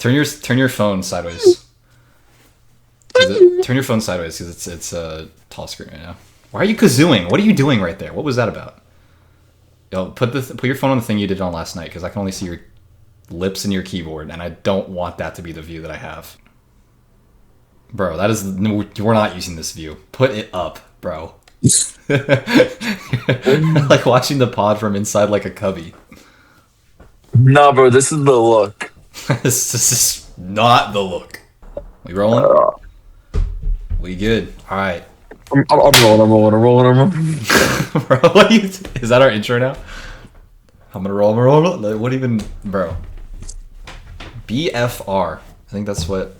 Turn your phone sideways. Turn your phone sideways because it's a tall screen right now. Why are you kazooing? What are you doing right there? What was that about? Yo, put your phone on the thing you did on last night because I can only see your lips and your keyboard, and I don't want that to be the view that I have. Bro, we're not using this view. Put it up, bro. Like watching the pod from inside like a cubby. Nah, bro, this is the look. This is not the look. We rolling? We good. All right. I'm rolling. Bro, is that our intro now? I'm gonna roll. What even, bro? BFR. I think that's what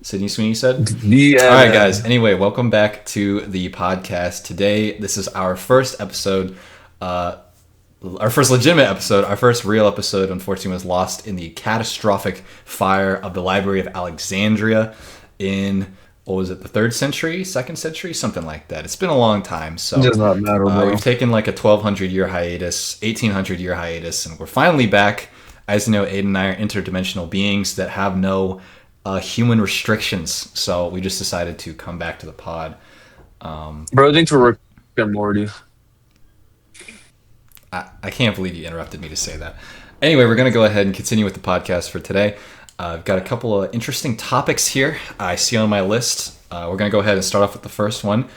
Sydney Sweeney said. Yeah. All right, guys. Anyway, welcome back to the podcast. Today, this is our first episode, our first legitimate episode. Our first real episode, unfortunately, was lost in the catastrophic fire of the Library of Alexandria in, what was it, the 3rd century, 2nd century, something like that. It's been a long time. So it does not matter, bro. We've taken like a 1,200-year hiatus, 1,800-year hiatus, and we're finally back. As you know, Aiden and I are interdimensional beings that have no human restrictions. So we just decided to come back to the pod. Bro, thanks for Rick and Morty. I can't believe you interrupted me to say that. Anyway, we're going to go ahead and continue with the podcast for today. I've got a couple of interesting topics here I see on my list. We're going to go ahead and start off with the first one.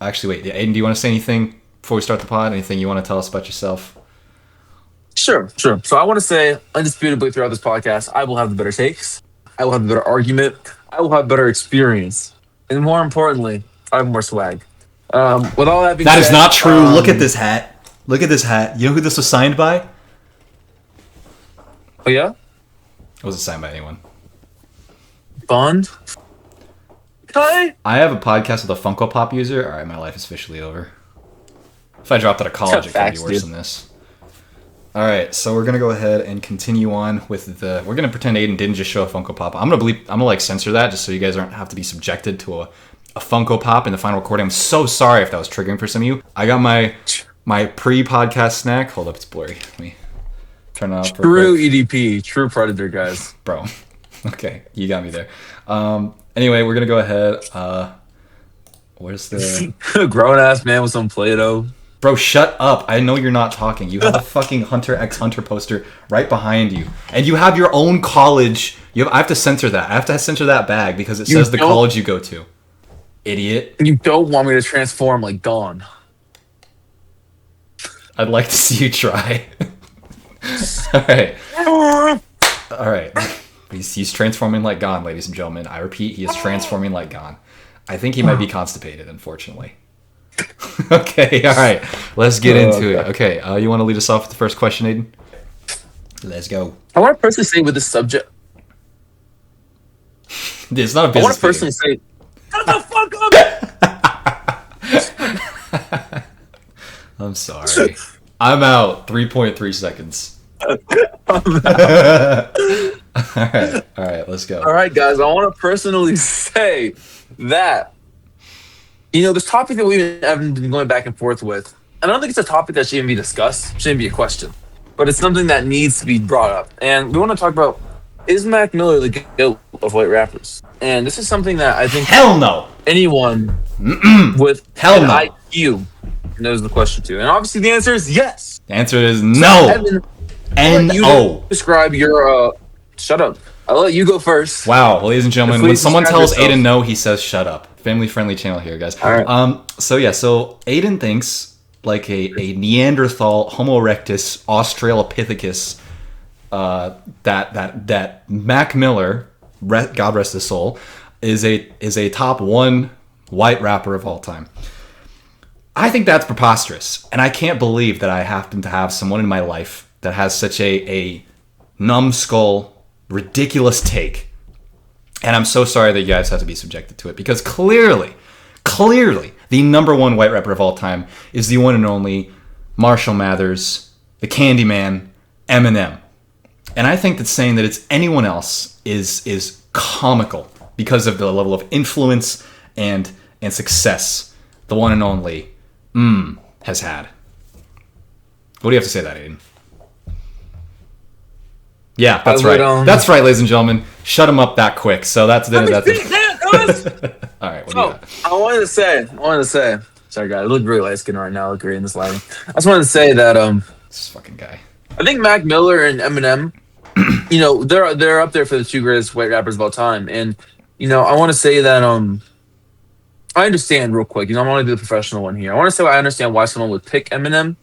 Actually, wait, Aiden, do you want to say anything before we start the pod? Anything you want to tell us about yourself? Sure. So I want to say, undisputably throughout this podcast, I will have the better takes. I will have the better argument. I will have better experience. And more importantly, I have more swag. With all that being said... That is not true. Look at this hat. Look at this hat. You know who this was signed by? Oh, yeah? It wasn't signed by anyone. Bond? Kai? I have a podcast with a Funko Pop user. All right, my life is officially over. If I dropped out of college, it could be worse than this. All right, so we're gonna go ahead and continue on with the. We're gonna pretend Aiden didn't just show a Funko Pop. I'm gonna like censor that just so you guys aren't have to be subjected to a Funko Pop in the final recording. I'm so sorry if that was triggering for some of you. I got my pre-podcast snack. Hold up, it's blurry. Let me turn it off. True EDP, true predator, guys. Bro, okay, you got me there. Anyway, we're gonna go ahead. Where's the grown ass man with some Play-Doh? Bro, shut up. I know you're not talking. You have a fucking Hunter x Hunter poster right behind you. And you have your own college. I have to censor that. I have to censor that bag because it says the college you go to. Idiot. You don't want me to transform like Dawn. I'd like to see you try. Alright. He's transforming like Gon, ladies and gentlemen. I repeat, he is transforming like Gon. I think he might be constipated, unfortunately. Okay, all right. Let's get into it. Okay, you want to lead us off with the first question, Aiden? Let's go. I want to personally say with this subject. It's not a business. I want to personally say, shut the fuck up! I'm sorry. I'm out. 3.3 seconds. All right, let's go. All right, guys. I want to personally say that. You know, this topic that we've been going back and forth with, I don't think it's a topic that shouldn't be discussed, shouldn't be a question, but it's something that needs to be brought up. And we want to talk about, is Mac Miller the GOAT of white rappers? And this is something that I think hell no, anyone with hell an no IQ knows the question to. And obviously the answer is yes. The answer is no. Evan, N-O. Describe your, shut up. I'll let you go first. Wow, ladies and gentlemen, when someone tells Aiden no, he says shut up. Family-friendly channel here, guys. All right. So Aiden thinks like a Neanderthal, Homo erectus, Australopithecus, that Mac Miller, God rest his soul, is a top 1 white rapper of all time. I think that's preposterous, and I can't believe that I happen to have someone in my life that has such a numbskull, ridiculous take. And I'm so sorry that you guys have to be subjected to it because clearly, the number 1 white rapper of all time is the one and only Marshall Mathers, the Candyman, Eminem. And I think that saying that it's anyone else is comical because of the level of influence and success the one and only has had. What do you have to say to that, Aiden? Yeah, that's right. That's right, ladies and gentlemen. Shut him up that quick. So that's it. All right. What do you got? I wanted to say. Sorry, guys. I look really light skinned right now. I look great in this lighting. I just wanted to say that this fucking guy. I think Mac Miller and Eminem, they're up there for the two greatest white rappers of all time. And I want to say that I understand real quick. I want to do the professional one here. I want to say I understand why someone would pick Eminem,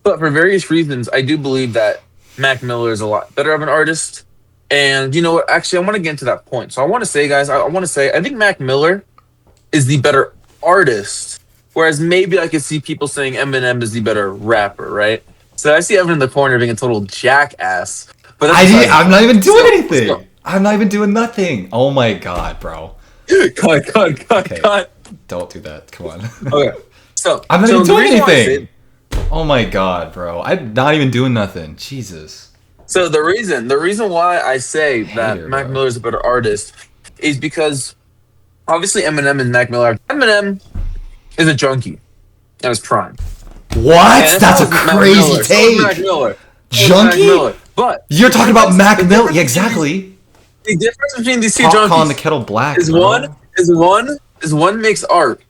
but for various reasons, I do believe that Mac Miller is a lot better of an artist. And you know what? Actually, I want to get into that point. So I want to say, guys, I think Mac Miller is the better artist, whereas maybe I could see people saying Eminem is the better rapper, right? So I see Evan in the corner being a total jackass. But I'm not even doing anything. I'm not even doing nothing. Oh my god, bro. Cut. Don't do that. Come on. Okay. So I'm not even doing anything. Oh my god, bro. I'm not even doing nothing. Jesus. So the reason why I say that Mac Miller is a better artist is because obviously Eminem and Mac Miller. Eminem is a junkie at his prime. What? That's a crazy take. Mac Miller. Junkie? But you're talking about Mac Miller. Yeah, exactly. The difference between these two junkies calling the kettle black is one makes art.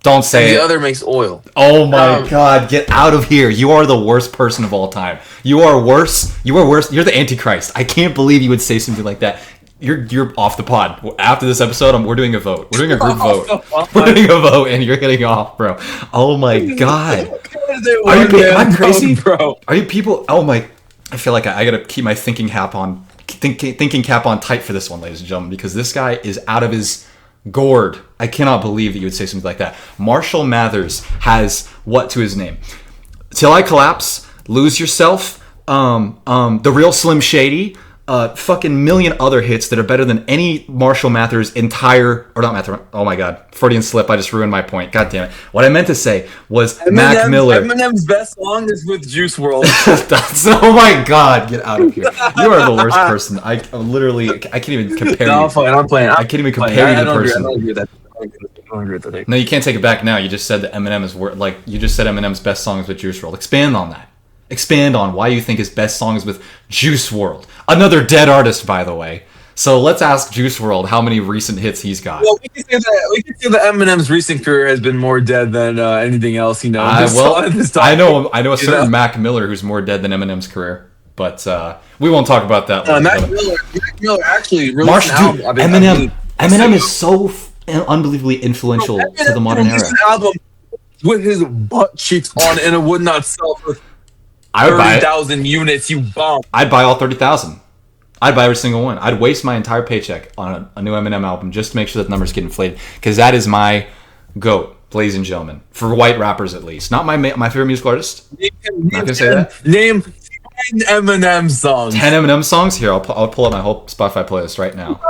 Don't say the other makes oil. Oh my god, get out of here. You are the worst person of all time. You are worse. You're the Antichrist. I can't believe you would say something like that. You're off the pod. After this episode, we're doing a vote. We're doing a group vote. We're doing a vote, and you're getting off, bro. Oh my god. Am I crazy, bro? Are you people? Oh my! I feel like I gotta keep my thinking cap on tight for this one, ladies and gentlemen, because this guy is out of his gourd. I cannot believe that you would say something like that. Marshall Mathers has what to his name? Till I Collapse, Lose Yourself, The Real Slim Shady. Fucking million other hits that are better than any Marshall Mathers oh my god, Freudian slip, I just ruined my point, god damn it. What I meant to say was Mac Miller. Eminem's best song is with Juice WRLD. Oh my god, get out of here. You are the worst person. I can't even compare you. I'm playing. I can't even compare you to person. I don't agree with that. No, you can't take it back now. You just said that Eminem is you just said Eminem's best song is with Juice WRLD. Expand on that. Expand on why you think his best song is with Juice WRLD. Another dead artist, by the way. So let's ask Juice WRLD how many recent hits he's got. Well, we can say that Eminem's recent career has been more dead than anything else. I know a certain Mac Miller who's more dead than Eminem's career, but we won't talk about that. Mac Miller actually released an album. Eminem is so unbelievably influential to the modern era. An album with his butt cheeks on, and it would not sell for I would buy 30,000 units. You bomb. I'd buy all 30,000. I'd buy every single one. I'd waste my entire paycheck on a new Eminem album just to make sure that the numbers get inflated, because that is my GOAT, ladies and gentlemen, for white rappers at least. Not my favorite musical artist. I'm not gonna say that. Name 10 Eminem songs. 10 Eminem songs. Here, I'll pull up my whole Spotify playlist right now.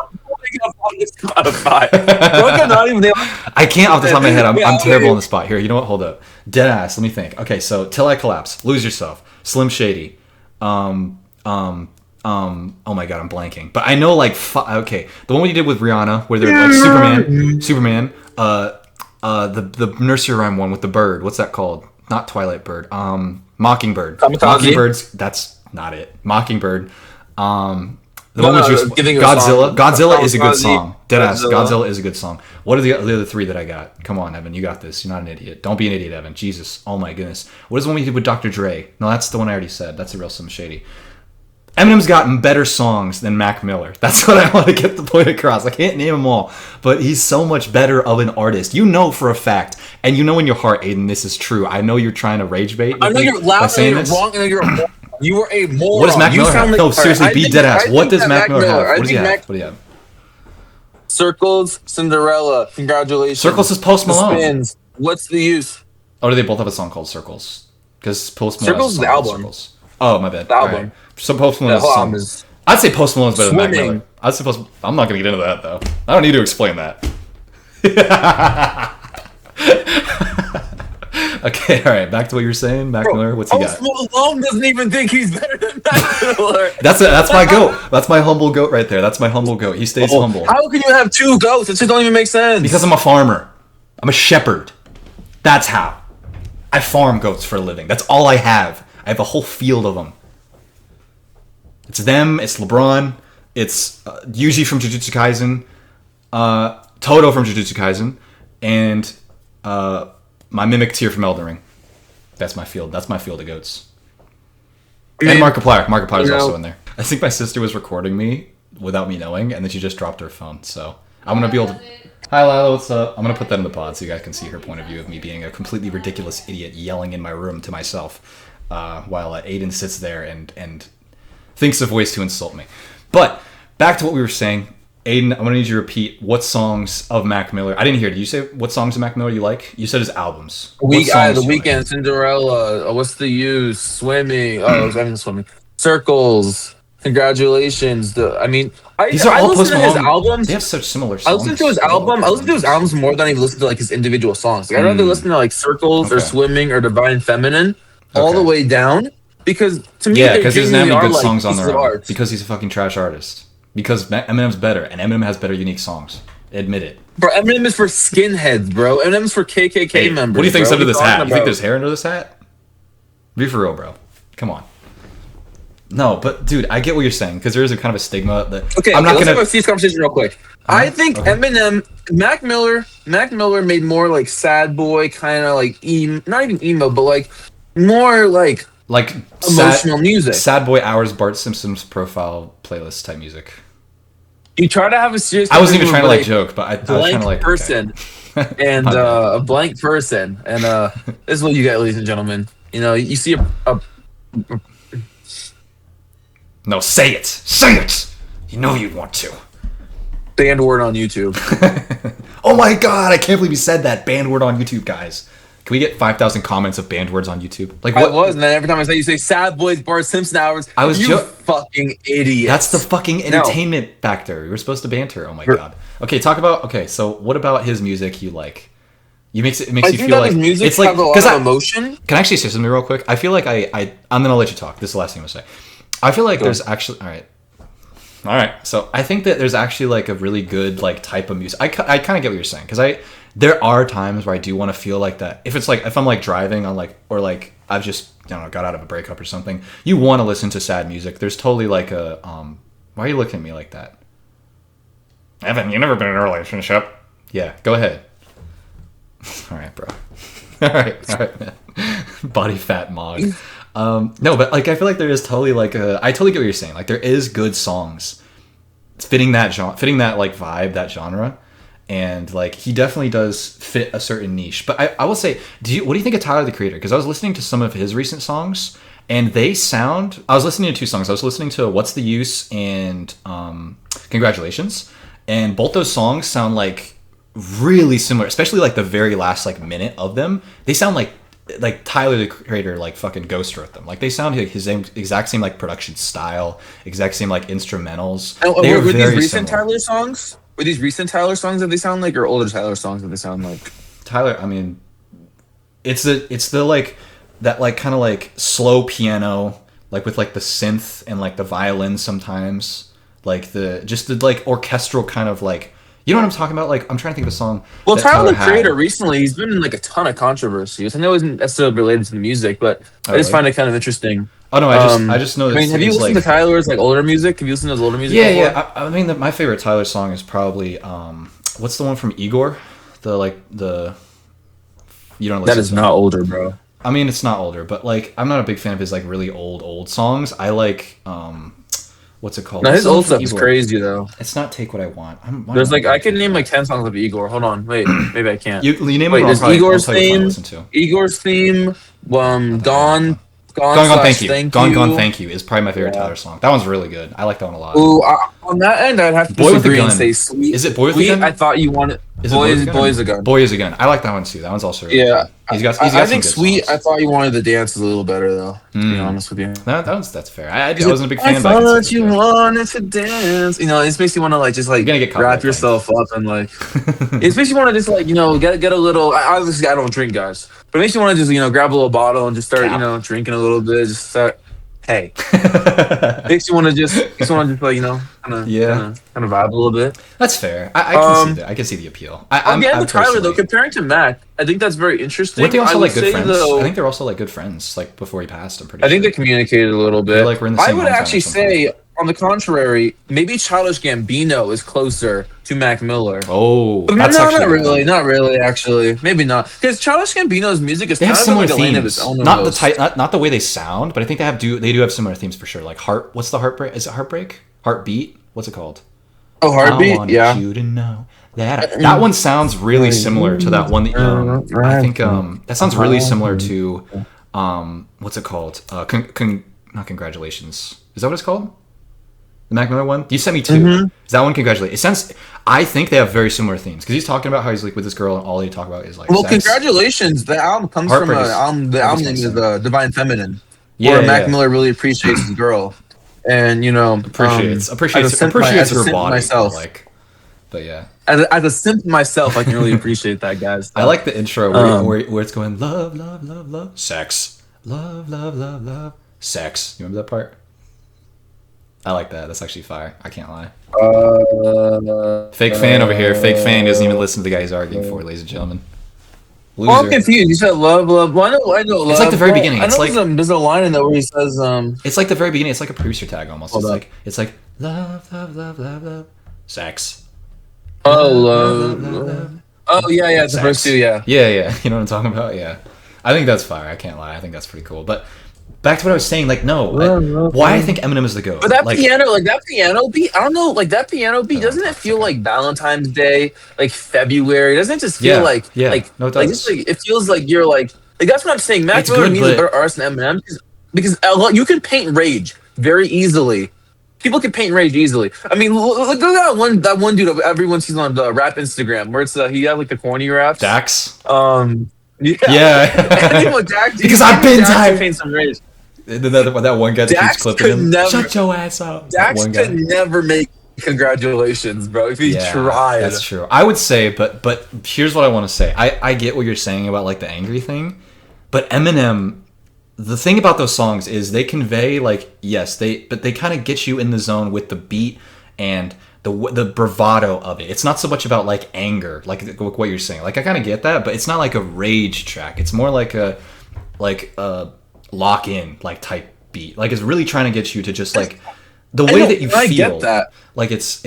I can't off the top of my head. I'm terrible on the spot. Here, you know what? Hold up. Deadass. Let me think. Okay, so Till I Collapse, Lose Yourself, Slim Shady, oh my god, I'm blanking. But I know okay, the one we did with Rihanna, where they're like Superman, the nursery rhyme one with the bird. What's that called? Not Twilight Bird. Mockingbird. Mockingbird's. That's not it. Mockingbird. The one with Godzilla. Godzilla is a good song. Deadass. Godzilla is a good song. What are the other three that I got? Come on, Evan. You got this. You're not an idiot. Don't be an idiot, Evan. Jesus. Oh my goodness. What is the one we did with Dr. Dre? No, that's the one I already said. That's a real Slim Shady. Eminem's gotten better songs than Mac Miller. That's what I want to get the point across. I can't name them all, but he's so much better of an artist. You know for a fact, and you know in your heart, Aiden, this is true. I know you're trying to rage bait. I know you're loud and you're wrong and you're wrong. You were a moron. What does Mac Miller have? No, seriously, be dead ass. What does Mac Miller have? What does he have? What do you have? Circles, Cinderella, Congratulations. Circles is Post Malone. Spins. What's the use? Oh, do they both have a song called Circles? Because Post Malone Circles is the album. Circles. Oh, my bad. The album. Right. So Post Malone's song. I'd say Post Malone's better than Mac Miller. I'm not going to get into that, though. I don't need to explain that. Okay, all right. Back to what you were saying, Mac Miller. What's he got? Post Malone doesn't even think he's better than Mac Miller. That's my goat. That's my humble goat right there. That's my humble goat. He stays humble. How can you have two goats? It just don't even make sense. Because I'm a farmer. I'm a shepherd. That's how. I farm goats for a living. That's all I have. I have a whole field of them. It's them. It's LeBron. It's Yuji from Jujutsu Kaisen, Toto from Jujutsu Kaisen, and my Mimic Tier from Elden Ring. That's my field. That's my field of goats. And Markiplier. Markiplier's also in there. I think my sister was recording me without me knowing, and then she just dropped her phone. So I'm going to be able to... Hi, Lila, what's up? I'm going to put that in the pod so you guys can see her point of view of me being a completely ridiculous idiot yelling in my room to myself while Aiden sits there and thinks of ways to insult me. But back to what we were saying. Aiden, I'm going to need you to repeat what songs of Mac Miller... I didn't hear. Did you say what songs of Mac Miller you like? You said his albums. The Weeknd, like? Cinderella, What's the Use, Swimming, Swimming, Circles, Congratulations. I listen to his albums. They have such similar songs. I listen to his album. I listen to his albums more than I even listen to like his individual songs. Like, I'd rather listen to like Circles or Swimming or Divine Feminine all the way down, because to me, because he doesn't have any good songs on their own. Because he's a fucking trash artist. Because Eminem's better, and Eminem has better unique songs. Admit it. Bro, Eminem is for skinheads, bro. Eminem's for KKK members. What do you think's under this hat? You think there's hair under this hat? Be for real, bro. Come on. No, but dude, I get what you're saying, because there is a kind of a stigma that... Okay, let's have a cease conversation real quick. I think Eminem, Mac Miller made more like sad boy, kind of like not even emo, but like more like emotional music. Sad boy hours, Bart Simpson's profile playlist type music. You try to have a serious... I wasn't even trying to like joke, but I was trying to like... person and a blank person. And this is what you get, ladies and gentlemen. You know, you see a No, say it! Say it! You know you want to. Banned word on YouTube. Oh my god, I can't believe you said that. Banned word on YouTube, guys. Can we get 5,000 comments of banned words on YouTube? Like what? I was, and then every time I say you say sad boys, Bart Simpson hours, you fucking idiot. That's the fucking entertainment factor. You were supposed to banter. Oh my god. Okay, so what about his music you like? It makes you feel like music it's like, a lot of emotion. Can I actually say something real quick? I feel like I'm gonna let you talk. This is the last thing I'm gonna say. I feel like there's actually all right. So I think that there's actually like a really good like type of music. I kind of get what you're saying, because there are times where I do want to feel like that. If I'm like driving on like, or like I've just got out of a breakup or something, you want to listen to sad music. There's totally like a why are you looking at me like that? Evan, you've never been in a relationship. Yeah, go ahead. All right, bro. all right, man. Body fat mog. No, but like I feel like there is totally like I totally get what you're saying. Like there is good songs fitting that like vibe, that genre, and like he definitely does fit a certain niche. But I will say, what do you think of Tyler the Creator? Because I was listening to some of his recent songs, and I was listening to two songs. I was listening to What's the Use and Congratulations, and both those songs sound like really similar, especially like the very last like minute of them. They sound like Tyler the Creator like fucking ghost wrote them. Like they sound like his exact same like production style, exact same like instrumentals. Were these recent Tyler songs? Were these recent Tyler songs that they sound like, or older Tyler songs that they sound like? Tyler, I mean, it's the like that like kind of like slow piano, like with like the synth and like the violin sometimes, like the like orchestral kind of like. You know what I'm talking about? Like, I'm trying to think of a song. Well, Tyler the Creator recently, he's been in like a ton of controversies. I know it isn't necessarily related to the music, but I just find it kind of interesting. Oh no, I just know. I mean, have you listened to Tyler's like older music? Have you listened to his older music? Yeah. I mean, my favorite Tyler song is probably what's the one from Igor? You don't listen. That is not older, bro. I mean, it's not older, but like, I'm not a big fan of his like really old songs. I like what's it called? No, his old stuff is crazy though. It's not Take What I Want. There's like I can name like 10 songs of Igor. Hold on, wait, maybe I can't. You name it. There's Igor's theme. Igor's theme. Gone. Thank You. Thank You is probably my favorite Tyler song. That one's really good. I like that one a lot. Ooh, on that end, I'd have to disagree and say Sweet. Is it Boy with a Gun? I thought you wanted. Boy is a Gun. Boy is a Gun. I like that one too. That one's also really good. I think Sweet. Songs. I thought you wanted the dance a little better though. To be honest with you. That's fair. I wasn't a big fan. I thought you wanted to dance. You know, it makes you want to like just like wrap yourself up and like. It makes you want to just like get a little. Obviously, I don't drink, guys, but it makes you want to just grab a little bottle and just start drinking a little bit. Just start hey. Makes you want to just like, kind of vibe a little bit. That's fair. I can see that. I can see the appeal. On the end of Tyler though, comparing to Mac, I think that's very interesting. Weren't they also I like good friends? Though, I think they're also like good friends. Like before he passed, I'm pretty. I think they communicated a little bit. Like, we're in the same I would hometown actually say, on the contrary, maybe Childish Gambino is closer to Mac Miller. Oh, but that's not really. Actually, maybe not, because Childish Gambino's music is kind of like a lane of its own. Not the type, not the way they sound, but I think they do have similar themes for sure. Like what's the Heartbreak? Is it Heartbreak? Heartbeat? What's it called? Oh, Heartbeat. I want you to know that one sounds really similar to that one that I think that sounds really similar to what's it called? Not Congratulations. Is that what it's called? The Mac Miller one? You sent me 2. Mm-hmm. Is that one Congratulations? It sounds. I think they have very similar themes because he's talking about how he's like with this girl and all they talk about is like. Well, sex. Congratulations. The album comes from the album name is Divine Feminine. Where Mac Miller really appreciates his girl, and appreciates her body. Myself. But yeah. As a simp myself, I can really appreciate that, guys. I like the intro where it's going love, love, love, love, sex, love, love, love, love, sex. You remember that part? I like that. That's actually fire. I can't lie. Fake fan over here. Fake fan doesn't even listen to the guy he's arguing for, ladies and gentlemen. Loser. Well, I'm confused. You said love, love. Well, I know love. It's like the very beginning. It's like there's a line in there where he says It's like the very beginning. It's like a producer tag almost. It's like love, love, love, love, love, sex. Love. Oh yeah. It's the first 2. Yeah. Yeah. You know what I'm talking about? Yeah. I think that's fire. I can't lie. I think that's pretty cool. But back to what I was saying, why I think Eminem is the GOAT. But that piano beat, I don't know, that piano beat, doesn't it feel like Valentine's Day, like February? Doesn't it just feel like it feels like you're like that's what I'm saying. Mac Miller needs a better artist than Eminem because you can paint rage very easily. People can paint rage easily. I mean, look at that one dude everyone sees on the rap Instagram where it's he had like the corny raps. Dax. Yeah. Dax, because I've been tired. Paint some rage. That one guy that keeps clipping him. Shut your ass up. Dax could never make Congratulations, bro. If he tried. That's true. I would say, but here's what I want to say. I get what you're saying about like the angry thing, but Eminem, the thing about those songs is they convey but they kind of get you in the zone with the beat and the bravado of it. It's not so much about like anger, like what you're saying. Like I kind of get that, but it's not like a rage track. It's more like a lock in like type beat. Like it's really trying to get you to just like the way that you feel. I get that. Like it's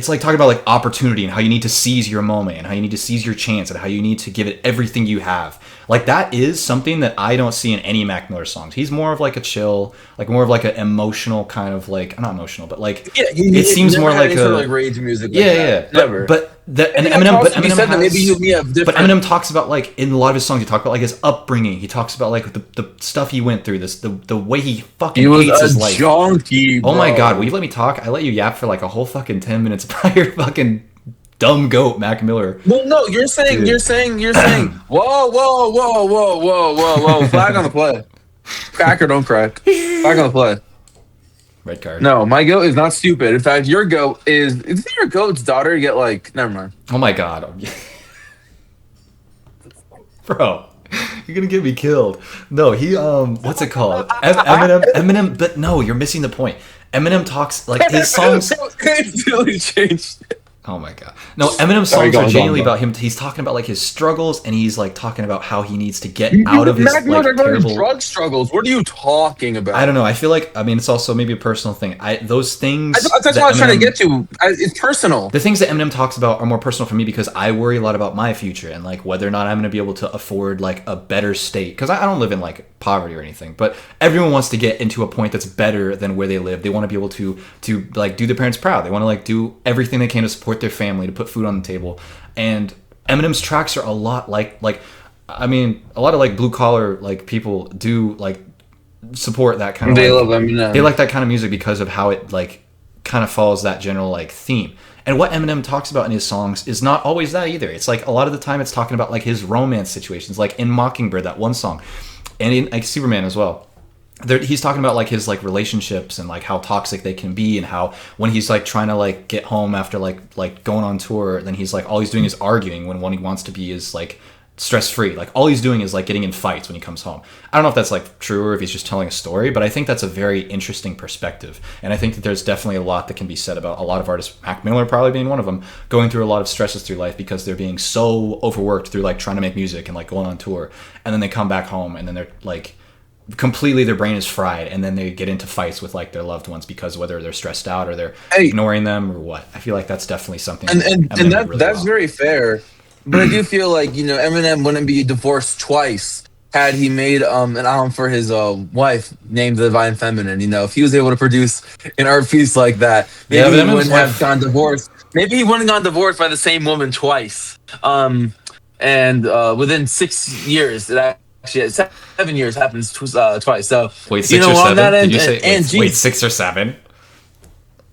like talking about like opportunity and how you need to seize your moment and how you need to seize your chance and how you need to give it everything you have. Like that is something that I don't see in any Mac Miller songs. He's more of like a chill, like more of like an emotional kind of like, not emotional, but like it seems more like a like rage music. Never. But Eminem talks about like in a lot of his songs he talks about like his upbringing. He talks about like the stuff he went through, the way he fucking hates his life. Junkie, bro. Oh my god, will you let me talk? I let you yap for like a whole fucking 10 minutes about your fucking dumb goat, Mac Miller. Well, no, you're saying. Whoa. Flag on the play. Crack or don't crack. Flag on the play. Red card. No, my goat is not stupid. In fact, your goat isn't your goat's daughter get like, never mind. Oh my god. Bro, you're gonna get me killed. No, he, what's it called? Eminem, but no, you're missing the point. Eminem talks, like, his songs... It really changed. Oh my god. No, Eminem's songs are genuinely about him. He's talking about like his struggles and he's like talking about how he needs to get out of his like terrible drug struggles. What are you talking about? I don't know. I feel like it's also maybe a personal thing. Those things that's what I was trying to get to. It's personal. The things that Eminem talks about are more personal for me because I worry a lot about my future and like whether or not I'm going to be able to afford like a better state, because I don't live in like poverty or anything, but everyone wants to get into a point that's better than where they live. They want to be able to like do their parents proud. They want to like do everything they can to support their family, to put food on the table. And Eminem's tracks are a lot like a lot of like blue collar like people do like support that kind of love Eminem. They like that kind of music because of how it like kind of follows that general like theme. And what Eminem talks about in his songs is not always that either. It's like a lot of the time it's talking about like his romance situations, like in Mockingbird, that one song, and in like Superman as well. He's talking about like his like relationships and like how toxic they can be, and how when he's like trying to like get home after like going on tour, then he's like all he's doing is arguing when what he wants to be is like stress free. Like all he's doing is like getting in fights when he comes home. I don't know if that's like true or if he's just telling a story, but I think that's a very interesting perspective. And I think that there's definitely a lot that can be said about a lot of artists, Mac Miller probably being one of them, going through a lot of stresses through life because they're being so overworked through like trying to make music and like going on tour. And then they come back home and then they're like completely, their brain is fried, and then they get into fights with like their loved ones because whether they're stressed out or they're ignoring them or what. I feel like that's definitely something. And that's very fair. But I do feel like, you know, Eminem wouldn't be divorced twice had he made an album for his wife named The Divine Feminine. You know, if he was able to produce an art piece like that, maybe he wouldn't have gone divorced. Maybe he wouldn't have gone divorced by the same woman twice. And within 6 years, it actually 7 years happens twice. So wait, 6 or 7? Did you say wait 6 or 7?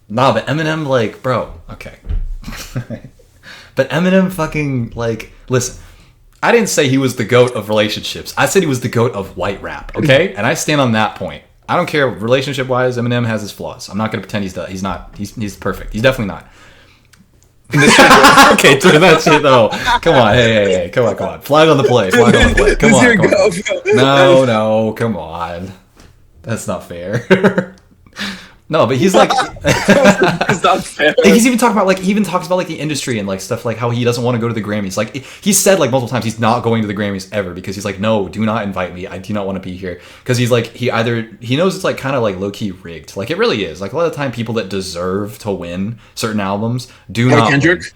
Nah, but Eminem, like, bro, okay. But Eminem fucking, like, listen, I didn't say he was the GOAT of relationships. I said he was the GOAT of white rap, okay? And I stand on that point. I don't care relationship-wise, Eminem has his flaws. I'm not going to pretend he's not. He's perfect. He's definitely not. Okay, do that shit though. Come on, hey, come on. Flag on the play. Come on. No, come on. That's not fair. No, but he's like, it's not fair. He's even talking about like, he even talks about like the industry and like stuff like how he doesn't want to go to the Grammys. Like he said like multiple times he's not going to the Grammys ever because he's like, no, do not invite me. I do not want to be here because he's like he knows it's like kind of like low key rigged. Like it really is. Like a lot of the time, people that deserve to win certain albums do not. Kendrick. Win.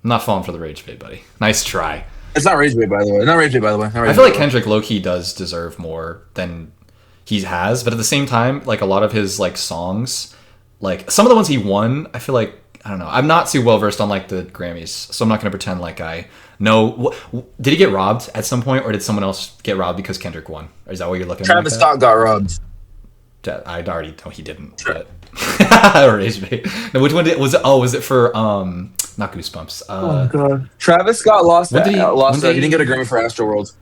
I'm not falling for the rage bait, buddy. Nice try. It's not rage bait, by the way. I feel like Kendrick low key does deserve more than he has, but at the same time, like a lot of his like songs, like some of the ones he won, I feel like, I don't know, I'm not too well versed on like the Grammys, so I'm not gonna pretend like I know. Did he get robbed at some point, or did someone else get robbed because Kendrick won? Or is that what you're looking at? Travis Scott got robbed. I already know he didn't. But no, which one was it? Oh, was it for not Goosebumps? Oh god, Travis Scott lost. He didn't get a Grammy for Astroworld.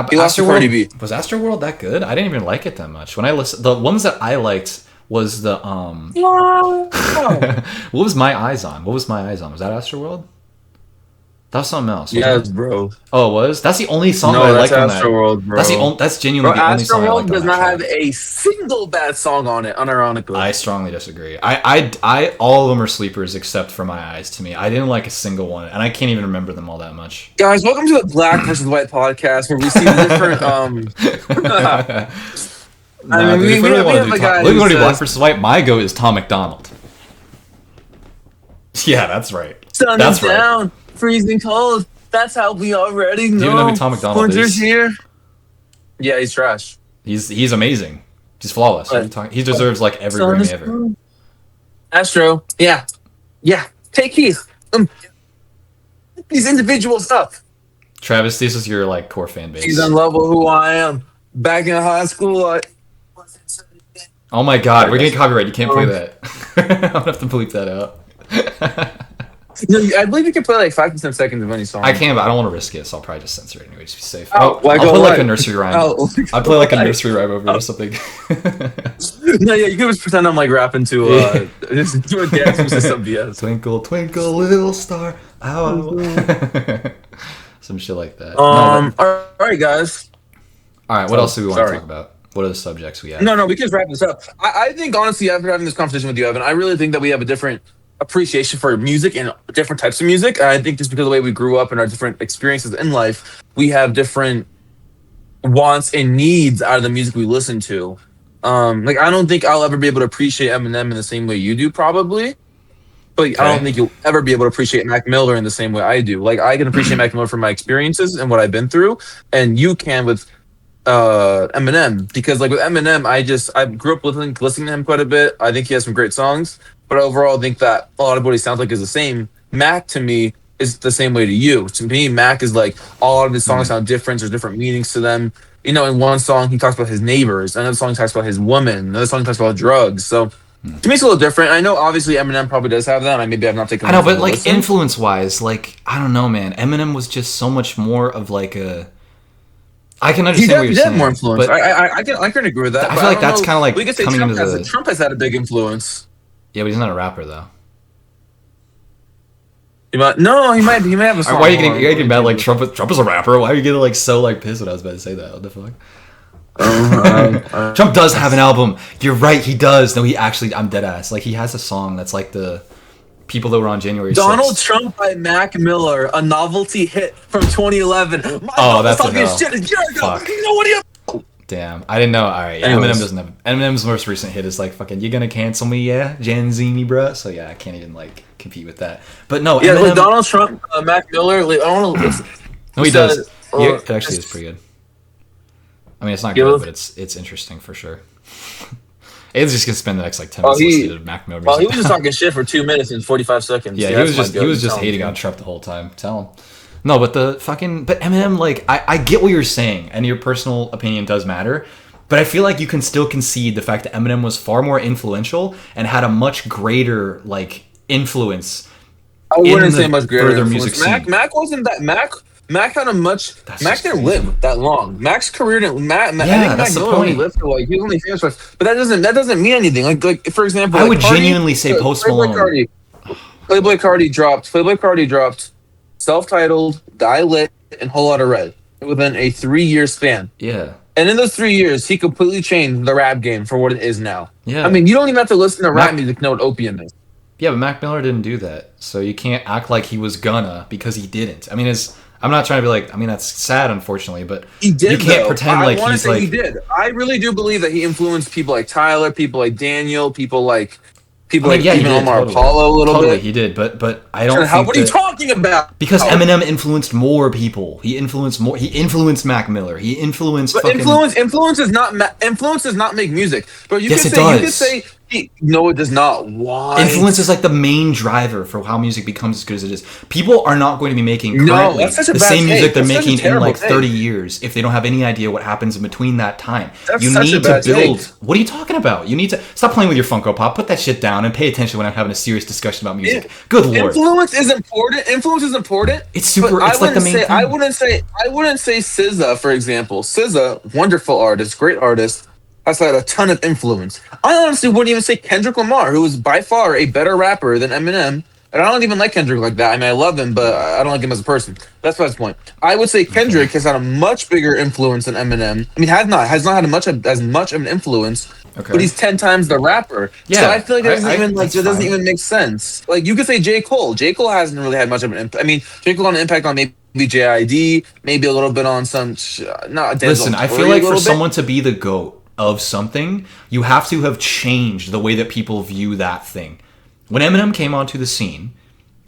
He lost to Cardi B. Was Astroworld that good? I didn't even like it that much. When I listened, the ones that I liked was the what was My Eyes On? Was that Astroworld? That was something else. Yes, bro. Oh, it was? That's the only song that I like on that. Astroworld, bro. That's genuinely the only song I like on that. Astroworld does not have a single bad song on it, unironically. I strongly disagree. I all of them are sleepers except for My Eyes to me. I didn't like a single one, and I can't even remember them all that much. Guys, welcome to the Black versus White podcast, where we see the different I mean, we have a guy who do Black versus White. My goat is Tom McDonald. Yeah, that's right. Sun is down, freezing cold. That's how we already know. Do you know who Tom McDonald is? Here. Yeah, he's trash. He's amazing. He's flawless. He deserves like every Grammy ever. Astro, yeah. Take heed. These individuals up. Travis, this is your like core fan base. He's on level who I am. Back in high school, oh my god, we're getting copyright. You can't play that. I'm gonna have to bleep that out. I believe you can play like 5 to 10 seconds of any song. I can, but I don't want to risk it, so I'll probably just censor it anyway, just be safe. I'll put like a nursery rhyme. I'll play like a nursery rhyme over or something. No, yeah, you can just pretend I'm like rapping to just do a dance to some BS. Twinkle, twinkle, little star. Some shit like that. All right, guys. All right, what else do we want to talk about? What are the subjects we have? No, we can just wrap this up. I think, honestly, after having this conversation with you, Evan, I really think that we have a different appreciation for music and different types of music. And I think just because of the way we grew up and our different experiences in life, we have different wants and needs out of the music we listen to. Like, I don't think I'll ever be able to appreciate Eminem in the same way you do, probably. But okay. I don't think you'll ever be able to appreciate Mac Miller in the same way I do. Like, I can appreciate Mac Miller for my experiences and what I've been through, and you can with Eminem, because like with Eminem, I grew up listening to him quite a bit. I think he has some great songs, but overall I think that a lot of what he sounds like is the same. Mac to me is the same way to you. To me, Mac is like all of his songs sound different. There's different meanings to them. You know, in one song he talks about his neighbors, another song he talks about his woman, another song he talks about drugs. So to me it's a little different. I know obviously Eminem probably does have that. Maybe I've not taken. I know, but like influence wise, like I don't know, man. Eminem was just so much more of like a. I can understand what you're saying. More influence. But I can agree with that. I feel like that's kind of like we can say coming Trump into Trump has had a big influence. Yeah, but he's not a rapper though. He might have a song. Why are you getting mad like Trump is a rapper? Why are you getting like so like pissed when I was about to say that? What the fuck? Trump does have an album. You're right, he does. No, he actually, I'm dead ass. Like he has a song that's like the people that were on January 6th. Donald Trump by Mac Miller, a novelty hit from 2011. That's a no. Shit a year ago. Fuck. You know what he? Damn, I didn't know. All right, yeah, Eminem doesn't have. Eminem's most recent hit is like fucking. You gonna cancel me? Yeah, Janzini, bro. So yeah, I can't even like compete with that. But no, Yeah, Eminem, like Donald Trump, Mac Miller. Like, I don't know. no, he does. It actually is pretty good. I mean, it's not good, but it's interesting for sure. Aid's just gonna spend the next like 10 minutes listening to Mac Miller music. Oh, he was just talking shit for 2 minutes and 45 seconds. Yeah, he was just hating on Trump the whole time. Tell him. No, but but Eminem, like I get what you're saying, and your personal opinion does matter. But I feel like you can still concede the fact that Eminem was far more influential and had a much greater like influence. I wouldn't say much greater further music scene. Mac wasn't that Mac had a much. Mac didn't live that long. Mac's career didn't. I think that's Mac the point. Lived for like he was only famous for, but that doesn't mean anything. Like for example, I like would genuinely say Post Malone. Playboy Cardi dropped self-titled, Die Lit, and Whole Lotta Red within a 3-year span. Yeah. And in those 3 years, he completely changed the rap game for what it is now. Yeah. I mean, you don't even have to listen to rap music to know what opium is. Yeah, but Mac Miller didn't do that, so you can't act like he was gonna because he didn't. I mean, I'm not trying to be like. I mean, that's sad, unfortunately, but he did. You can't pretend like he's like. He did. I really do believe that he influenced people like Tyler, people like Daniel, people like even Omar Apollo a little bit. He did, but I don't. What are you talking about? Because Eminem influenced more people. He influenced more. He influenced Mac Miller. He influenced. But influence does not make music. But you yes, can it say does. you can say. No, it does not. Why? Influence is like the main driver for how music becomes as good as it is. People are not going to be making the same music they're making in like 30 years if they don't have any idea what happens in between that time. You need to build. What are you talking about? You need to stop playing with your Funko Pop. Put that shit down and pay attention when I'm having a serious discussion about music. Good lord. Influence is important. It's super. It's like the main thing. I wouldn't say SZA, for example. SZA, wonderful artist, great artist. Has had a ton of influence. I honestly wouldn't even say Kendrick Lamar, who is by far a better rapper than Eminem. And I don't even like Kendrick like that. I mean, I love him, but I don't like him as a person. That's my point. I would say Kendrick has had a much bigger influence than Eminem. I mean, has not had as much of an influence. Okay. But he's 10 times the rapper. Yeah, so I feel like it doesn't even make sense. Like you could say J. Cole. J. Cole hasn't really had much of an impact. I mean, J. Cole had an impact on maybe JID, maybe a little bit on some. Listen, I feel like for someone to be the GOAT of something, you have to have changed the way that people view that thing. When Eminem came onto the scene,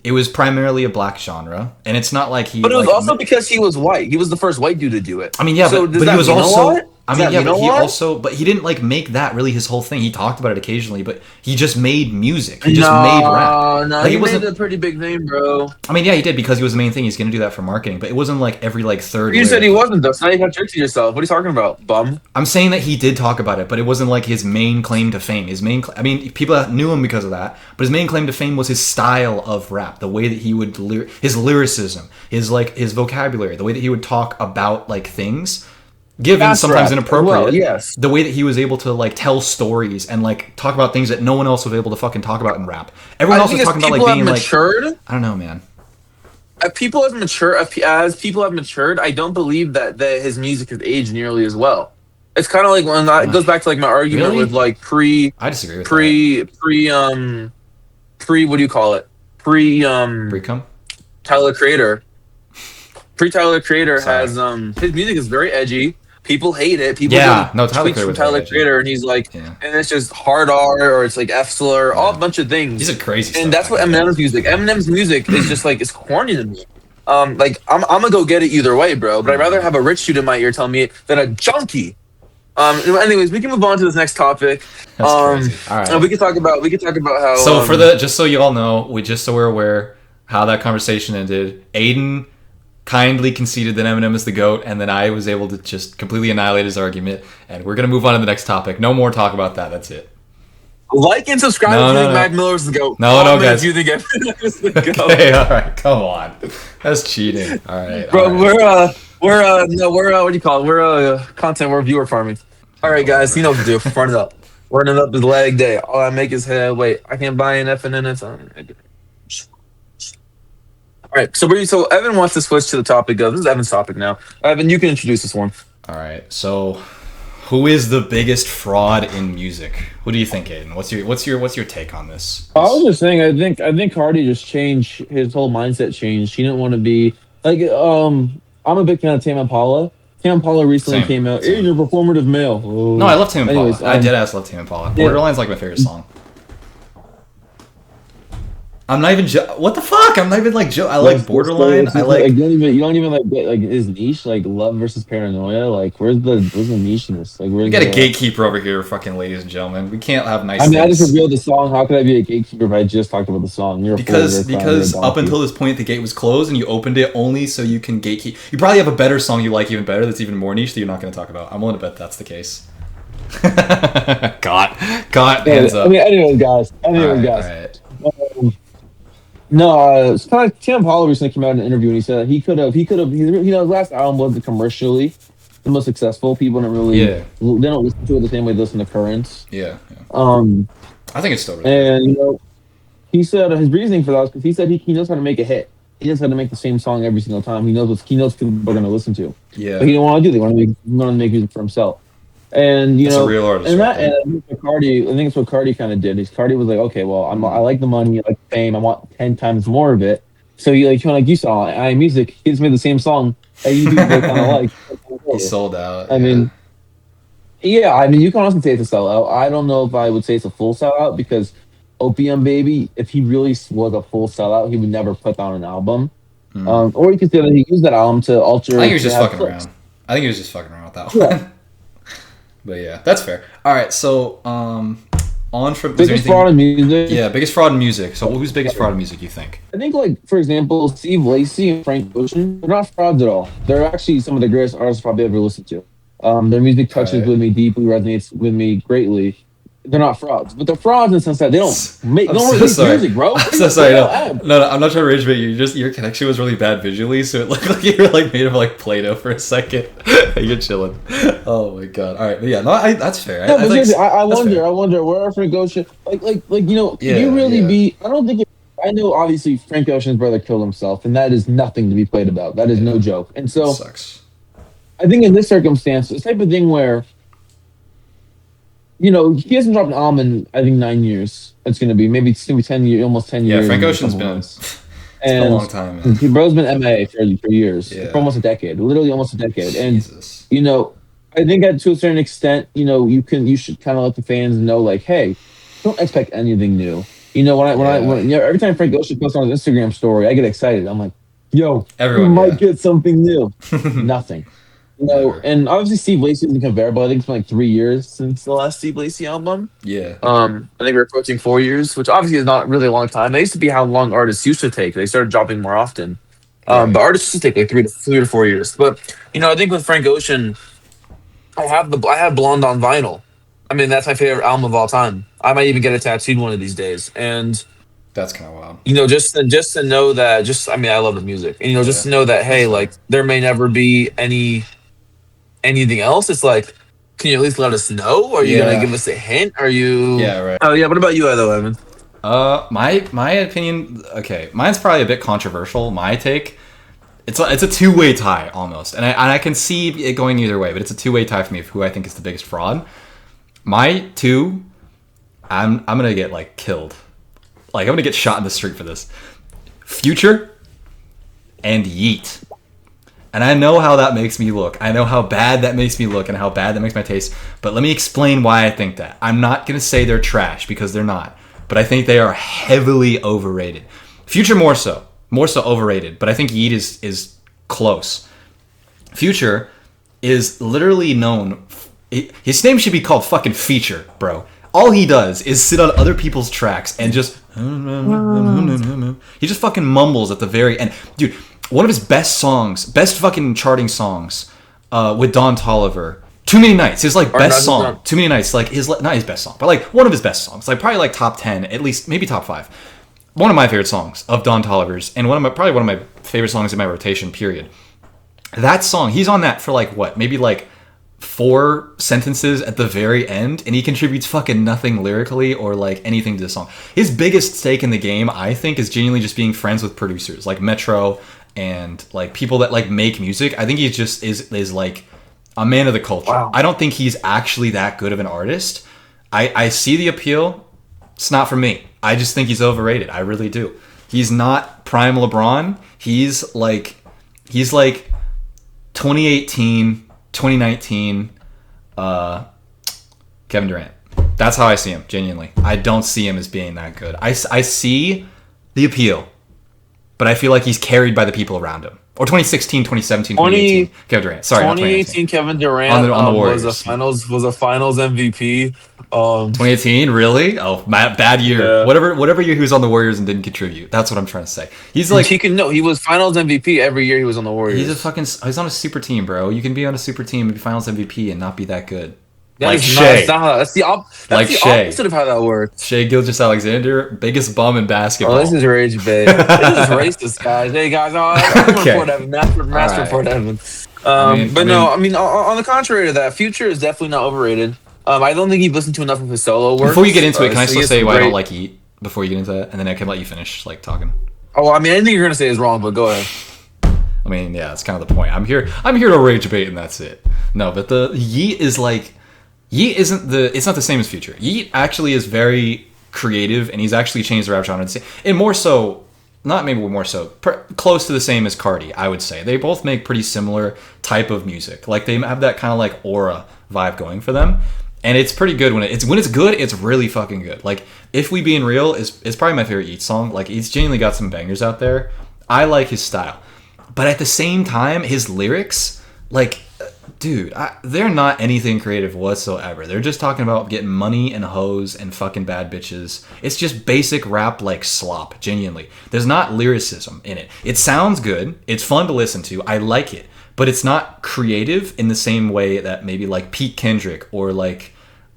it was primarily a black genre, and it's not like he. But it was also because he was white. He was the first white dude to do it. I mean, yeah, so but he was also. But he didn't like make that really his whole thing. He talked about it occasionally, but he just made music. He just made rap. No, he made a pretty big name, bro. I mean, yeah, he did because he was the main thing. He's going to do that for marketing, but it wasn't like every like third. You said he wasn't though. So now you have tricked yourself. What are you talking about, bum? I'm saying that he did talk about it, but it wasn't like his main claim to fame. I mean, people knew him because of that, but his main claim to fame was his style of rap, the way that he would his lyricism, his vocabulary, the way that he would talk about like things. Given sometimes inappropriate, yes. The way that he was able to like tell stories and like talk about things that no one else was able to fucking talk about in rap. Everyone else was talking about like being matured. I don't know, man. As people have matured, I don't believe that his music has aged nearly as well. It's kind of like when it goes back to like my argument with like I disagree with that. What do you call it? Pre-cum? Tyler Creator. Tyler Creator has his music is very edgy. People hate it. People Tyler Creator, and he's like, and it's just hard R or it's like F slur, all a bunch of things. These are crazy. And that's what Eminem's music. Eminem's music is just like it's corny to me. Like I'm gonna go get it either way, bro. But I'd rather have a rich dude in my ear tell me it than a junkie. Anyways, we can move on to this next topic. That's crazy. All right. We can talk about how. So just so you all know, we're aware how that conversation ended. Aiden kindly conceded that Eminem is the GOAT, and then I was able to just completely annihilate his argument, and we're going to move on to the next topic. No more talk about that. That's it. Like and subscribe if you think Mac Miller is the GOAT. No, guys. If you think Eminem is the GOAT. Okay, all right. Come on. That's cheating. All right. Bro, all right. we're what do you call it? We're viewer farming. All right, guys. You know what to do. Run it up. Running up is leg day. All I make is head. Wait, I can't buy an F and N. All right, so Evan wants to switch to the topic of this is Evan's topic now. Evan, you can introduce this one. All right. So, who is the biggest fraud in music? Who do you think, Aiden? What's your take on this? I was just saying, I think Cardi just changed his whole mindset. Changed. He didn't want to be like. I'm a big fan of Tame Impala. Tame Impala recently Same, came out. same. Hey, you're a performative male. Oh. No, I love Tame Impala. Anyways, I did ass love Tame Impala. yeah. Borderline's like my favorite song. I'm not even what the fuck? I'm not even like I like Borderline. I like you don't even like get like his niche like Love versus Paranoia. Like where's the niche in this? Like where's we got a the, gatekeeper over here, fucking ladies and gentlemen. We can't have nice I mean, I things. just revealed the song. How could I be a gatekeeper if I just talked about the song? You're a Because fool, you're a up donkey. until this point the gate was closed and you opened it only so you can gatekeep. You probably have a better song you like even better that's even more niche that you're not going to talk about. I'm willing to bet that's the case. Got hands up. I mean, anyways, guys. All Guys. right. No, it's kind of like Tim Paulo recently came out in an interview and he said he could have, his last album wasn't commercially the most successful. People don't really, they don't listen to it the same way they listen to Currents. Yeah. I think it's still really And he said his reasoning for that was because he said he knows how to make a hit. He knows how to make the same song every single time. He knows people are going to listen to. Yeah. But he don't want to do. They want to make music for himself. And That's a real artist. and right that, and I think it's what Cardi kind of did. Is Cardi was like, okay, well, I like the money, I like the fame, I want 10 times more of it. So you like you saw I music, he just made the same song that you kind of like. He sold out. I mean, you can honestly say it's a sellout. I don't know if I would say it's a full sellout because Opium Baby, if he really was a full sellout, he would never put down an album. Or you could say that he used that album to alter. I think he was just fucking around. With that one. But yeah, that's fair. All right, so on from biggest fraud in music. Yeah, biggest fraud in music. So who's biggest fraud in music? You think? I think, like for example, Steve Lacy and Frank Ocean. They're not frauds at all. They're actually some of the greatest artists I've probably ever listened to. Their music touches with me deeply, resonates with me greatly. They're not frauds, but they're frauds in the sense that they don't release music, bro. I'm so sorry. No, I'm not trying to rage, but your connection was really bad visually, so it looked like you were like made of like Play-Doh for a second. You're chilling. Oh my god. All right, but yeah, no, that's fair. No, I wonder where are Frank Ocean? Like can you really be? I don't think. I know obviously Frank Ocean's brother killed himself, and that is nothing to be played about. That is no joke. And so, sucks. I think in this circumstance, it's the type of thing where. He hasn't dropped an album in, I think, 9 years. It's going to be 10 years, almost 10 years. Yeah, Frank Ocean's been a long time, man. Bro's been MIA for years, for almost a decade, literally almost a decade. And, I think to a certain extent, you should kind of let the fans know, like, hey, don't expect anything new. Every time Frank Ocean posts on his Instagram story, I get excited. I'm like, yo, we might get something new. Nothing. And obviously Steve Lacy isn't comparable. I think it's been like 3 years since the last Steve Lacy album. Yeah. I think we're approaching 4 years, which obviously is not really a long time. That used to be how long artists used to take. They started dropping more often. But artists used to take like 3 to 4 years. But I think with Frank Ocean, I have Blonde on vinyl. I mean, that's my favorite album of all time. I might even get it tattooed one of these days. And that's kind of wild. Just to know that, I love the music. And just to know that, hey, like there may never be anything else. It's like, can you at least let us know? Are you gonna give us a hint? Are you? Yeah, right. Oh yeah. What about you, though, Evan? My opinion. Okay, mine's probably a bit controversial. My take. It's a two-way tie almost, and I can see it going either way, but it's a two-way tie for me of who I think is the biggest fraud. My two, I'm gonna get like killed. Like, I'm gonna get shot in the street for this. Future and Yeet. And I know how that makes me look. I know how bad that makes me look and how bad that makes my taste. But let me explain why I think that. I'm not gonna say they're trash because they're not. But I think they are heavily overrated. Future more so overrated. But I think Yeet is close. Future is literally known. His name should be called fucking Feature, bro. All he does is sit on other people's tracks and just he just fucking mumbles at the very end. Dude, one of his best fucking charting songs, with Don Toliver, Too Many Nights, his like best song. Too Many Nights, like not his best song, but like one of his best songs, like probably like top 10, at least maybe top 5. One of my favorite songs of Don Toliver's, and probably one of my favorite songs in my rotation. Period. That song, he's on that for like what, maybe like 4 sentences at the very end, and he contributes fucking nothing lyrically or like anything to the song. His biggest stake in the game, I think, is genuinely just being friends with producers like Metro and like people that like make music. I think he just is like a man of the culture. Wow. I don't think he's actually that good of an artist. I see the appeal. It's not for me. I just think he's overrated. I really do. He's not prime LeBron. He's like 2018, 2019 Kevin Durant. That's how I see him, genuinely. I don't see him as being that good. I see the appeal, but I feel like he's carried by the people around him. Or 2016, 2017, 2018 Kevin Durant. Sorry, 2018 Kevin Durant on the Warriors. was a finals MVP. 2018, really? Oh, bad year. Yeah. Whatever year he was on the Warriors and didn't contribute. That's what I'm trying to say. He's like he was finals MVP every year he was on the Warriors. He's on a super team, bro. You can be on a super team and be finals MVP and not be that good. That's the opposite of how that works. Shai Gilgeous-Alexander, biggest bum in basketball. Oh, this is rage bait. This is racist, guys. Hey, guys, Okay. report Evan. Master Right. report Evan. I mean, On the contrary to that, Future is definitely not overrated. I don't think you've listened to enough of his solo work. Before you get into it, can I still say why I don't like Yeet? Before you get into that, and then I can let you finish like talking. Oh, I mean, anything you're gonna say is wrong, but go ahead. I mean, yeah, that's kind of the point. I'm here to rage bait, and that's it. No, but the Yeet is like. Yeet it's not the same as Future. Yeet actually is very creative, and he's actually changed the rap genre. And more so, close to the same as Cardi, I would say. They both make pretty similar type of music. Like, they have that kind of like aura vibe going for them. And it's pretty good when it's good, it's really fucking good. Like, If We Being Real is probably my favorite Yeet song. Like, he's genuinely got some bangers out there. I like his style. But at the same time, his lyrics, like, dude, they're not anything creative whatsoever. They're just talking about getting money and hoes and fucking bad bitches. It's just basic rap like slop, genuinely. There's not lyricism in it. It sounds good. It's fun to listen to. I like it. But it's not creative in the same way that maybe like Pete Kendrick or like...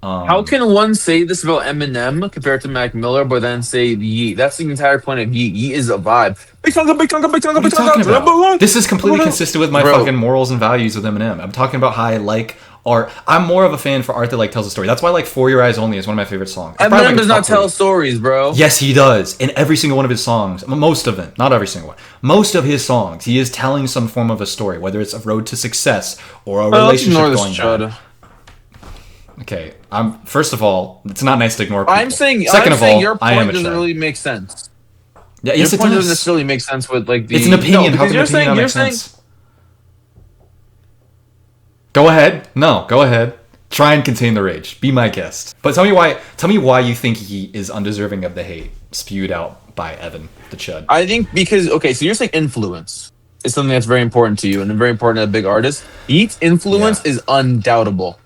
How can one say this about Eminem compared to Mac Miller, but then say Yeet? That's the entire point of Yeet. Yeet is a vibe. What are you talking about? This is completely consistent with my fucking morals and values with Eminem. I'm talking about how I like art. I'm more of a fan for art that like tells a story. That's why like For Your Eyes Only is one of my favorite songs. Eminem does not tell stories, bro. Yes, he does. In every single one of his songs. Most of them. Not every single one. Most of his songs, he is telling some form of a story, whether it's a road to success or a relationship going bad. Okay, first of all, it's not nice to ignore people. Second of all, your I am point a doesn't child. really make sense. Yeah, Your yes, it point does. doesn't necessarily make sense with like the. It's an opinion. How can an opinion not make sense? Go ahead. No, go ahead. Try and contain the rage. Be my guest. But tell me why you think he is undeserving of the hate spewed out by Evan the Chud. I think because so you're saying influence is something that's very important to you and very important to a big artist. Yeat's influence is undoubtable.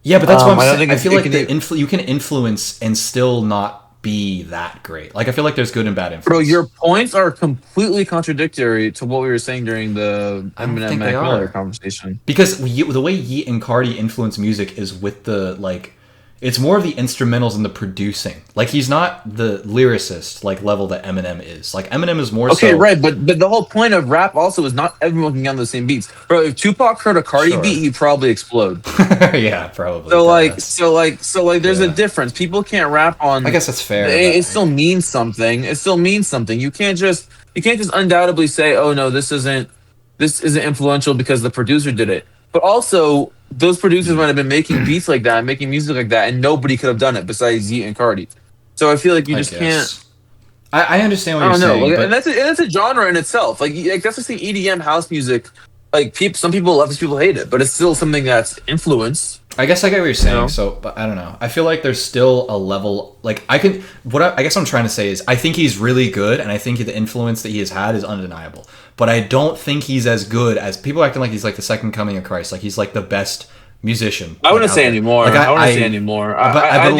Yeah, but that's what I'm saying. think I feel like you can influence and still not be that great. Like, I feel like there's good and bad influence. Bro, your points are completely contradictory to what we were saying during the Eminem Mac Miller conversation. Because the way Yeat and Cardi influence music is with the, like, it's more of the instrumentals and the producing. Like, he's not the lyricist, like, level that Eminem is. Like, Eminem is more Okay, right, but the whole point of rap also is not everyone can get on the same beats. Bro, if Tupac heard a Cardi beat, he'd probably explode. Yeah, probably. So there's a difference. People can't rap on. I guess that's fair. It still means something. You can't just undoubtedly say, oh no, this isn't influential because the producer did it. But also, those producers might have been making beats like that, making music like that, and nobody could have done it besides Yeat and Cardi. So I feel like you just can't. I understand what you're saying. Like, but... and that's a genre in itself. Like that's just the EDM house music. Like some people love it, people hate it, but it's still something that's influenced. I guess I get what you're saying. So, but I don't know. I feel like there's still a level. Like I guess what I'm trying to say is I think he's really good, and I think the influence that he has had is undeniable. But I don't think he's as good as people acting like he's like the second coming of Christ. Like he's like the best musician. I wouldn't say anymore. Like, I wouldn't say anymore. I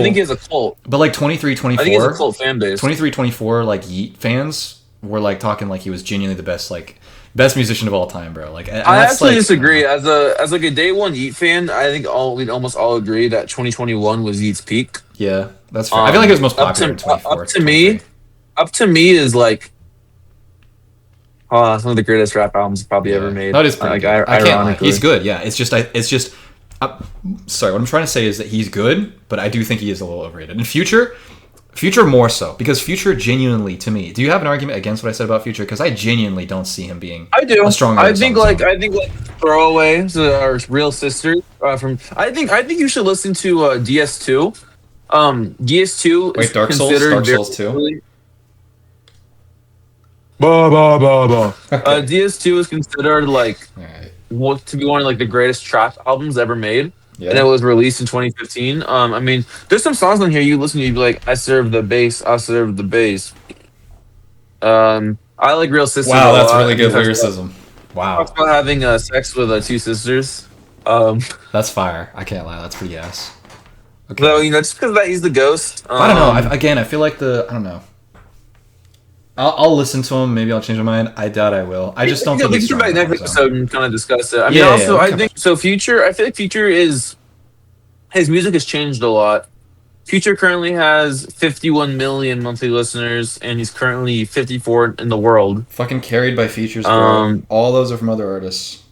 think he has a cult. But like 23, 24. I think he has a cult fan base. 23, 24, like Yeat fans were like talking like he was genuinely the best musician of all time, bro. Like I actually disagree. As like a day one Yeat fan, I think we'd almost all agree that 2021 was Yeat's peak. Yeah, that's fair. I feel like it was most popular in 24. Up to me is like Some of the greatest rap albums probably ever made. That is pretty good. I can't lie. He's good. Yeah, it's just sorry. What I'm trying to say is that he's good, but I do think he is a little overrated. And Future more so, because Future genuinely, to me, do you have an argument against what I said about Future? Because I genuinely don't see him being a strong artist. I think Throwaways are real sisters. I think you should listen to DS2. DS2 is Dark Souls 2. DS2 is considered like what to be one of like the greatest trap albums ever made. Yeah. And it was released in 2015. I mean, there's some songs on here you listen to, you'd be like, I serve the bass, I serve the bass. I like Real Sisters. Wow, that's really good lyricism. Wow. Talks about having sex with two sisters. That's fire. I can't lie. That's pretty ass. Okay. So, just because that he's the ghost. I don't know. I feel like I don't know. I'll listen to him. Maybe I'll change my mind. I doubt I will. I just don't think we can come back next episode and kind of discuss it. I mean, I think so. Future. I feel like Future his music has changed a lot. Future currently has 51 million monthly listeners, and he's currently 54 in the world. Fucking carried by features, bro. All those are from other artists,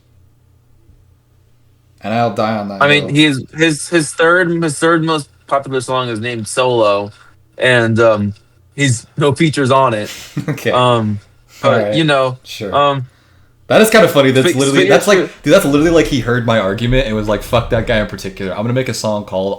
and I'll die on that. I mean, his third most popular song is named Solo, and he's no features on it. Okay. But right. Sure. That is kind of funny. That's literally like he heard my argument and was like, "Fuck that guy in particular. I'm gonna make a song called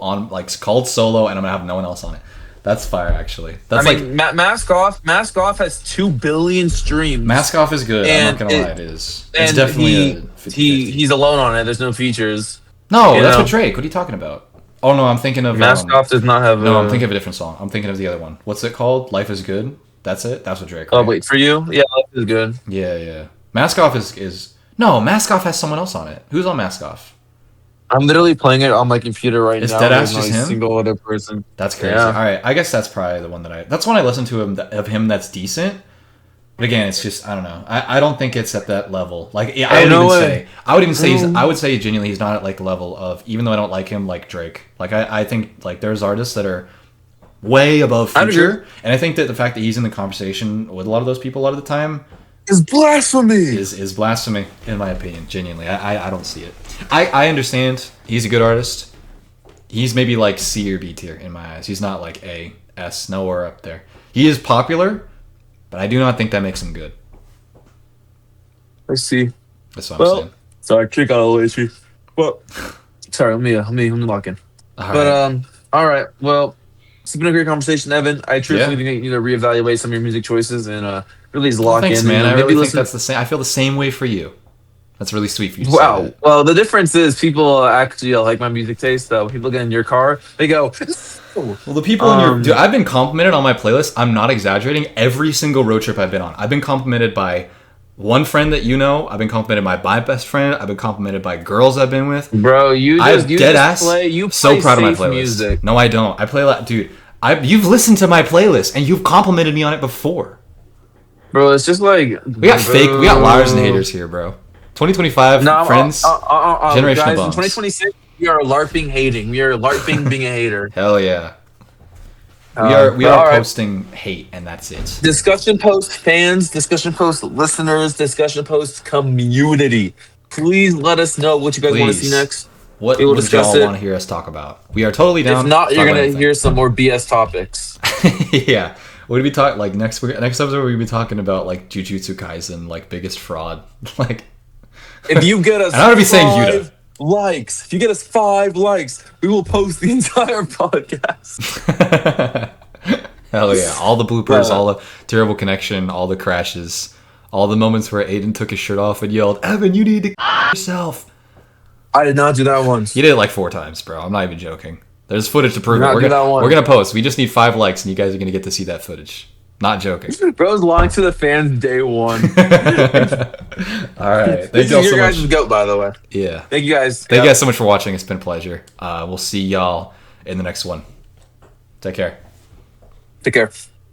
Solo, and I'm gonna have no one else on it." That's fire, actually. That's Mask Off. Mask Off has 2 billion streams. Mask Off is good. I'm not gonna lie, it is. It's definitely he's alone on it. There's no features. No, that's with Drake. What are you talking about? Oh no, I'm thinking of Mask Off does not have. No, I'm thinking of a different song. I'm thinking of the other one. What's it called? Life is Good. That's it. That's what Drake. Right? Oh wait, for you? Yeah, Life is Good. Yeah. Mask Off is no. Mask Off has someone else on it. Who's on Mask Off? I'm literally playing it on my computer right now. Is Deadass just him? Single other person. That's crazy. Yeah. All right, I guess that's probably the one that's one I listen to of him that's decent. But again, it's just I don't know. I don't think it's at that level. Like I would say genuinely he's not at like the level of, even though I don't like him, like Drake. Like I think like there's artists that are way above Future, and I think that the fact that he's in the conversation with a lot of those people a lot of the time is blasphemy. Is blasphemy in my opinion. Genuinely, I don't see it. I understand he's a good artist. He's maybe like C or B tier in my eyes. He's not like A, S, nowhere up there. He is popular, but I do not think that makes him good. I see. That's what I'm saying. Sorry, kick out of the Well, sorry, let me lock in. All right. Well, it's been a great conversation, Evan. I truthfully think you need to reevaluate some of your music choices and really lock in. Thanks, man. I really think that's the same. I feel the same way for you. That's really sweet for you to say that. Well, the difference is people actually like my music taste. Though people get in your car, they go. Well, the people in your... Dude, I've been complimented on my playlist. I'm not exaggerating. Every single road trip I've been on. I've been complimented by one friend that you know. I've been complimented by my best friend. I've been complimented by girls I've been with. Bro, you play so proud of my playlist. Music. No, I don't. I play a lot. Dude, you've listened to my playlist, and you've complimented me on it before. Bro, it's just like... We got liars and haters here, bro. 2025, friends, generational guys, bumps. In 2026, we are LARPing hating. We are LARPing being a hater. Hell yeah. We are posting hate, and that's it. Discussion post fans, discussion post listeners, discussion post community. Please let us know what you guys want to see next. What would y'all want to hear us talk about? We are totally down. If not, you're going to hear some more BS topics. Yeah. What do we talk like next episode? We'll be talking about like Jujutsu Kaisen, like biggest fraud, like. If you get us, I don't want to be saying Yuta. Likes. If you get us 5 likes, we will post the entire podcast. Hell yeah! All the bloopers, all the terrible connection, all the crashes, all the moments where Aiden took his shirt off and yelled, "Evan, you need to yourself." I did not do that once. You did it like 4 times, bro. I'm not even joking. There's footage to prove it. We're gonna post. We just need 5 likes, and you guys are gonna get to see that footage. Not joking. Bro's lying to the fans day one. All right. Thank you so much. Goat, by the way. Yeah. Thank you guys. Thank you guys so much for watching. It's been a pleasure. We'll see y'all in the next one. Take care. Take care.